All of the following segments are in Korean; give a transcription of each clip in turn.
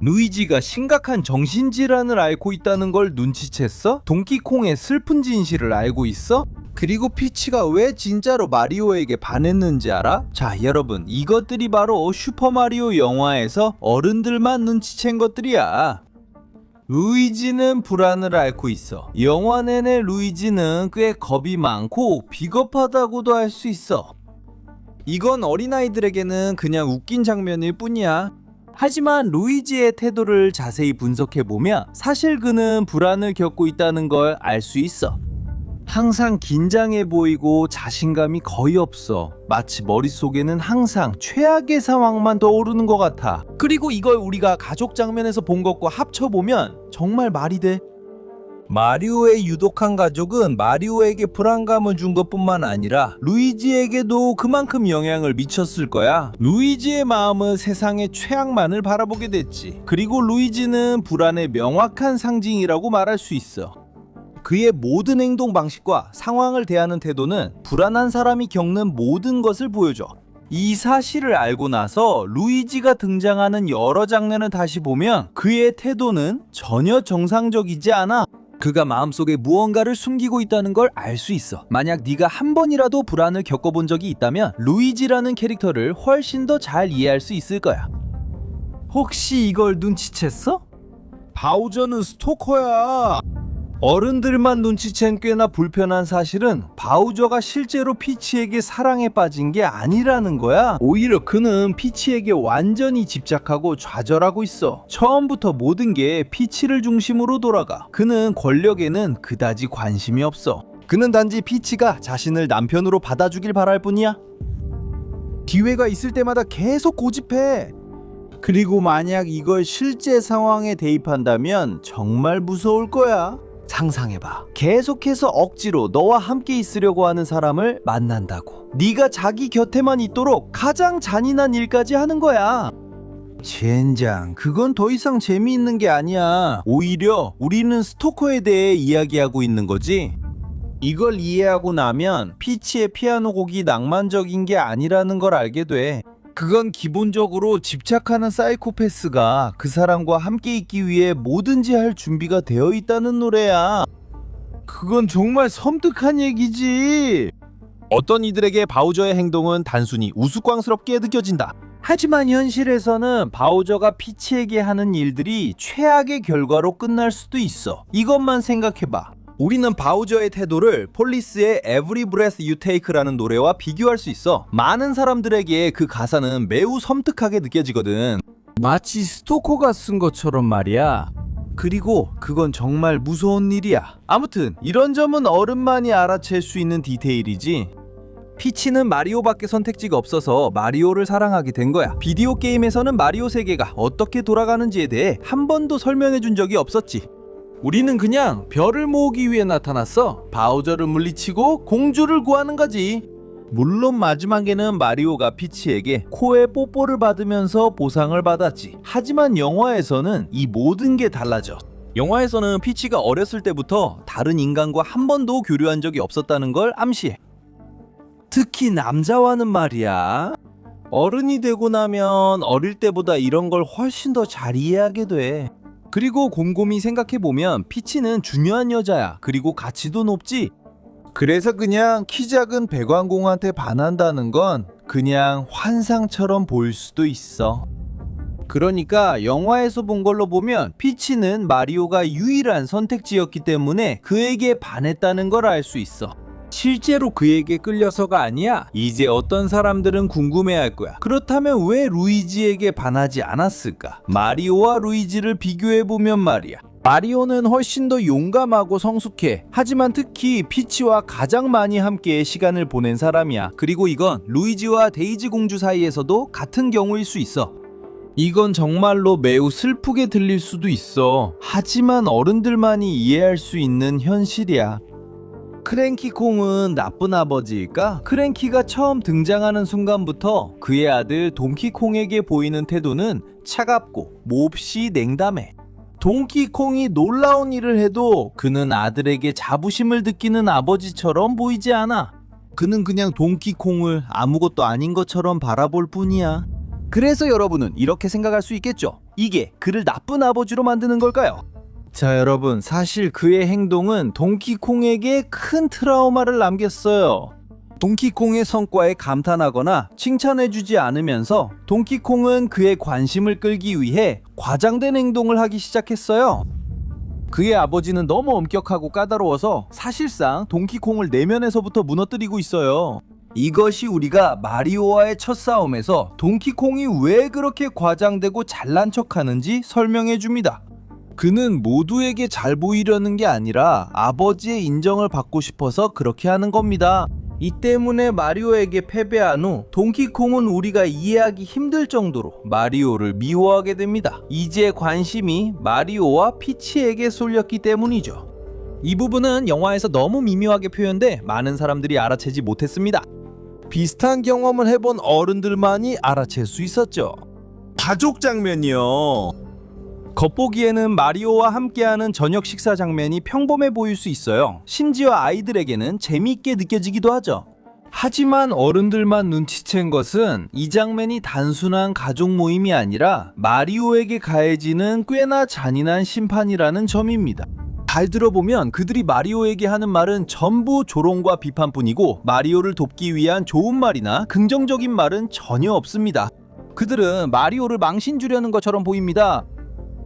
루이지가 심각한 정신질환을 앓고 있다는 걸 눈치챘어? 동키콩의 슬픈 진실을 알고 있어? 그리고 피치가 왜 진짜로 마리오에게 반했는지 알아? 자, 여러분, 이것들이 바로 슈퍼마리오 영화에서 어른들만 눈치챈 것들이야. 루이지는 불안을 앓고 있어. 영화 내내 루이지는 꽤 겁이 많고 비겁하다고도 할 수 있어. 이건 어린아이들에게는 그냥 웃긴 장면일 뿐이야. 하지만 루이지의 태도를 자세히 분석해보면 사실 그는 불안을 겪고 있다는 걸 알 수 있어. 항상 긴장해 보이고 자신감이 거의 없어. 마치 머릿속에는 항상 최악의 상황만 떠오르는 것 같아. 그리고 이걸 우리가 가족 장면에서 본 것과 합쳐보면 정말 말이 돼. 마리오의 유독한 가족은 마리오에게 불안감을 준 것뿐만 아니라 루이지에게도 그만큼 영향을 미쳤을 거야. 루이지의 마음은 세상의 최악만을 바라보게 됐지. 그리고 루이지는 불안의 명확한 상징이라고 말할 수 있어. 그의 모든 행동 방식과 상황을 대하는 태도는 불안한 사람이 겪는 모든 것을 보여줘. 이 사실을 알고 나서 루이지가 등장하는 여러 장면을 다시 보면 그의 태도는 전혀 정상적이지 않아. 그가 마음속에 무언가를 숨기고 있다는 걸 알 수 있어. 만약 네가 한 번이라도 불안을 겪어본 적이 있다면 루이지라는 캐릭터를 훨씬 더 잘 이해할 수 있을 거야. 혹시 이걸 눈치챘어? 바우저는 스토커야. 어른들만 눈치챈 꽤나 불편한 사실은 바우저가 실제로 피치에게 사랑에 빠진 게 아니라는 거야. 오히려 그는 피치에게 완전히 집착하고 좌절하고 있어. 처음부터 모든 게 피치를 중심으로 돌아가. 그는 권력에는 그다지 관심이 없어. 그는 단지 피치가 자신을 남편으로 받아주길 바랄 뿐이야. 기회가 있을 때마다 계속 고집해. 그리고 만약 이걸 실제 상황에 대입한다면 정말 무서울 거야. 상상해봐. 계속해서 억지로 너와 함께 있으려고 하는 사람을 만난다고. 네가 자기 곁에만 있도록 가장 잔인한 일까지 하는 거야. 젠장, 그건 더 이상 재미있는 게 아니야. 오히려 우리는 스토커에 대해 이야기하고 있는 거지. 이걸 이해하고 나면 피치의 피아노 곡이 낭만적인 게 아니라는 걸 알게 돼. 그건 기본적으로 집착하는 사이코패스가 그 사람과 함께 있기 위해 뭐든지 할 준비가 되어 있다는 노래야. 그건 정말 섬뜩한 얘기지. 어떤 이들에게 바우저의 행동은 단순히 우스꽝스럽게 느껴진다. 하지만 현실에서는 바우저가 피치에게 하는 일들이 최악의 결과로 끝날 수도 있어. 이것만 생각해봐. 우리는 바우저의 태도를 폴리스의 Every Breath You Take라는 노래와 비교할 수 있어. 많은 사람들에게 그 가사는 매우 섬뜩하게 느껴지거든. 마치 스토커가 쓴 것처럼 말이야. 그리고 그건 정말 무서운 일이야. 아무튼 이런 점은 어른만이 알아챌 수 있는 디테일이지. 피치는 마리오밖에 선택지가 없어서 마리오를 사랑하게 된 거야. 비디오 게임에서는 마리오 세계가 어떻게 돌아가는지에 대해 한 번도 설명해 준 적이 없었지. 우리는 그냥 별을 모으기 위해 나타났어. 바우저를 물리치고 공주를 구하는 거지. 물론 마지막에는 마리오가 피치에게 코에 뽀뽀를 받으면서 보상을 받았지. 하지만 영화에서는 이 모든 게 달라져. 영화에서는 피치가 어렸을 때부터 다른 인간과 한 번도 교류한 적이 없었다는 걸 암시해. 특히 남자와는 말이야. 어른이 되고 나면 어릴 때보다 이런 걸 훨씬 더 잘 이해하게 돼. 그리고 곰곰이 생각해보면 피치는 중요한 여자야. 그리고 가치도 높지. 그래서 그냥 키 작은 배관공한테 반한다는 건 그냥 환상처럼 보일 수도 있어. 그러니까 영화에서 본 걸로 보면 피치는 마리오가 유일한 선택지였기 때문에 그에게 반했다는 걸 알 수 있어. 실제로 그에게 끌려서가 아니야. 이제 어떤 사람들은 궁금해할 거야. 그렇다면 왜 루이지에게 반하지 않았을까? 마리오와 루이지를 비교해보면 말이야. 마리오는 훨씬 더 용감하고 성숙해. 하지만 특히 피치와 가장 많이 함께 시간을 보낸 사람이야. 그리고 이건 루이지와 데이지 공주 사이에서도 같은 경우일 수 있어. 이건 정말로 매우 슬프게 들릴 수도 있어. 하지만 어른들만이 이해할 수 있는 현실이야. 크랭키 콩은 나쁜 아버지일까? 크랭키가 처음 등장하는 순간부터 그의 아들 동키콩에게 보이는 태도는 차갑고 몹시 냉담해. 동키콩이 놀라운 일을 해도 그는 아들에게 자부심을 느끼는 아버지처럼 보이지 않아. 그는 그냥 동키콩을 아무것도 아닌 것처럼 바라볼 뿐이야. 그래서 여러분은 이렇게 생각할 수 있겠죠. 이게 그를 나쁜 아버지로 만드는 걸까요? 자, 여러분, 사실 그의 행동은 동키콩에게 큰 트라우마를 남겼어요. 동키콩의 성과에 감탄하거나 칭찬해주지 않으면서 동키콩은 그의 관심을 끌기 위해 과장된 행동을 하기 시작했어요. 그의 아버지는 너무 엄격하고 까다로워서 사실상 동키콩을 내면에서부터 무너뜨리고 있어요. 이것이 우리가 마리오와의 첫 싸움에서 동키콩이 왜 그렇게 과장되고 잘난 척하는지 설명해 줍니다. 그는 모두에게 잘 보이려는 게 아니라 아버지의 인정을 받고 싶어서 그렇게 하는 겁니다. 이 때문에 마리오에게 패배한 후 동키콩은 우리가 이해하기 힘들 정도로 마리오를 미워하게 됩니다. 이제 관심이 마리오와 피치에게 쏠렸기 때문이죠. 이 부분은 영화에서 너무 미묘하게 표현돼 많은 사람들이 알아채지 못했습니다. 비슷한 경험을 해본 어른들만이 알아챌 수 있었죠. 가족 장면이요. 겉보기에는 마리오와 함께하는 저녁 식사 장면이 평범해 보일 수 있어요. 심지어 아이들에게는 재미있게 느껴지기도 하죠. 하지만 어른들만 눈치챈 것은 이 장면이 단순한 가족 모임이 아니라 마리오에게 가해지는 꽤나 잔인한 심판이라는 점입니다. 잘 들어보면 그들이 마리오에게 하는 말은 전부 조롱과 비판뿐이고 마리오를 돕기 위한 좋은 말이나 긍정적인 말은 전혀 없습니다. 그들은 마리오를 망신 주려는 것처럼 보입니다.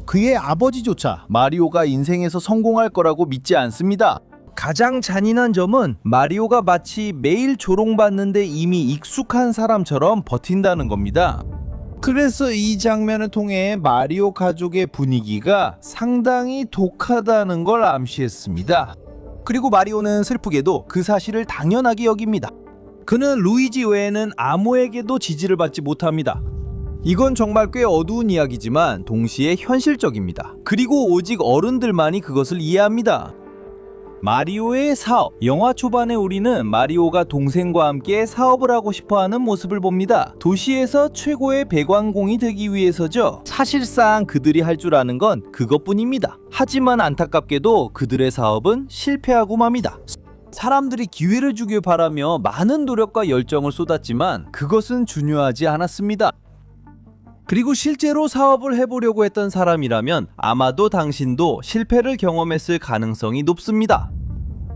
그의 아버지조차 마리오가 인생에서 성공할 거라고 믿지 않습니다. 가장 잔인한 점은 마리오가 마치 매일 조롱받는데 이미 익숙한 사람처럼 버틴다는 겁니다. 그래서 이 장면을 통해 마리오 가족의 분위기가 상당히 독하다는 걸 암시했습니다. 그리고 마리오는 슬프게도 그 사실을 당연하게 여깁니다. 그는 루이지 외에는 아무에게도 지지를 받지 못합니다. 이건 정말 꽤 어두운 이야기지만 동시에 현실적입니다. 그리고 오직 어른들만이 그것을 이해합니다. 마리오의 사업. 영화 초반에 우리는 마리오가 동생과 함께 사업을 하고 싶어하는 모습을 봅니다. 도시에서 최고의 배관공이 되기 위해서죠. 사실상 그들이 할 줄 아는 건 그것뿐입니다. 하지만 안타깝게도 그들의 사업은 실패하고 맙니다. 사람들이 기회를 주길 바라며 많은 노력과 열정을 쏟았지만 그것은 중요하지 않았습니다. 그리고 실제로 사업을 해보려고 했던 사람이라면 아마도 당신도 실패를 경험했을 가능성이 높습니다.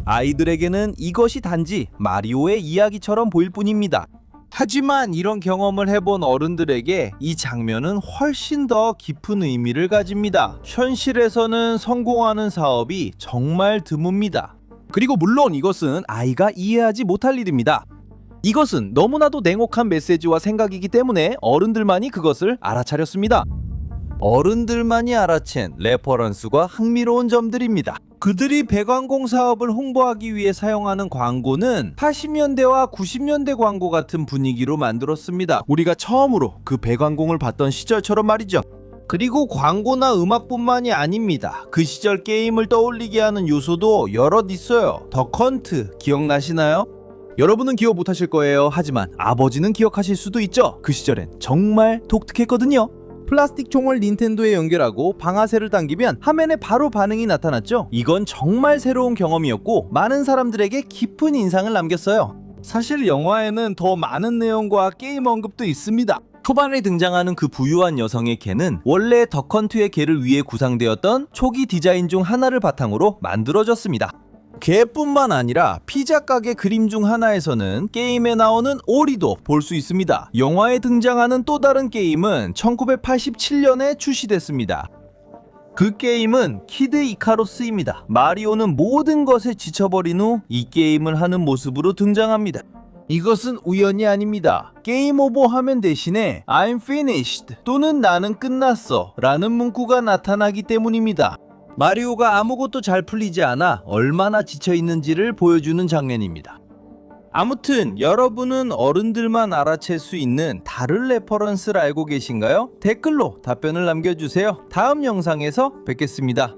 아이들에게는 이것이 단지 마리오의 이야기처럼 보일 뿐입니다. 하지만 이런 경험을 해본 어른들에게 이 장면은 훨씬 더 깊은 의미를 가집니다. 현실에서는 성공하는 사업이 정말 드뭅니다. 그리고 물론 이것은 아이가 이해하지 못할 일입니다. 이것은 너무나도 냉혹한 메시지와 생각이기 때문에 어른들만이 그것을 알아차렸습니다. 어른들만이 알아챈 레퍼런스과 흥미로운 점들입니다. 그들이 배관공 사업을 홍보하기 위해 사용하는 광고는 80년대와 90년대 광고 같은 분위기로 만들었습니다. 우리가 처음으로 그 배관공을 봤던 시절처럼 말이죠. 그리고 광고나 음악뿐만이 아닙니다. 그 시절 게임을 떠올리게 하는 요소도 여럿 있어요. 더컨트 기억나시나요? 여러분은 기억 못하실 거예요. 하지만 아버지는 기억하실 수도 있죠. 그 시절엔 정말 독특했거든요. 플라스틱 총을 닌텐도에 연결하고 방아쇠를 당기면 화면에 바로 반응이 나타났죠. 이건 정말 새로운 경험이었고 많은 사람들에게 깊은 인상을 남겼어요. 사실 영화에는 더 많은 내용과 게임 언급도 있습니다. 초반에 등장하는 그 부유한 여성의 개는 원래 더컨트의 개를 위해 구상되었던 초기 디자인 중 하나를 바탕으로 만들어졌습니다. 개뿐만 아니라 피자 가게 그림 중 하나에서는 게임에 나오는 오리도 볼 수 있습니다. 영화에 등장하는 또 다른 게임은 1987년에 출시됐습니다. 그 게임은 키드 이카로스입니다. 마리오는 모든 것에 지쳐버린 후 이 게임을 하는 모습으로 등장합니다. 이것은 우연이 아닙니다. 게임 오버 화면 대신에 I'm finished 또는 나는 끝났어 라는 문구가 나타나기 때문입니다. 마리오가 아무것도 잘 풀리지 않아 얼마나 지쳐있는지를 보여주는 장면입니다. 아무튼 여러분은 어른들만 알아챌 수 있는 다른 레퍼런스를 알고 계신가요? 댓글로 답변을 남겨주세요. 다음 영상에서 뵙겠습니다.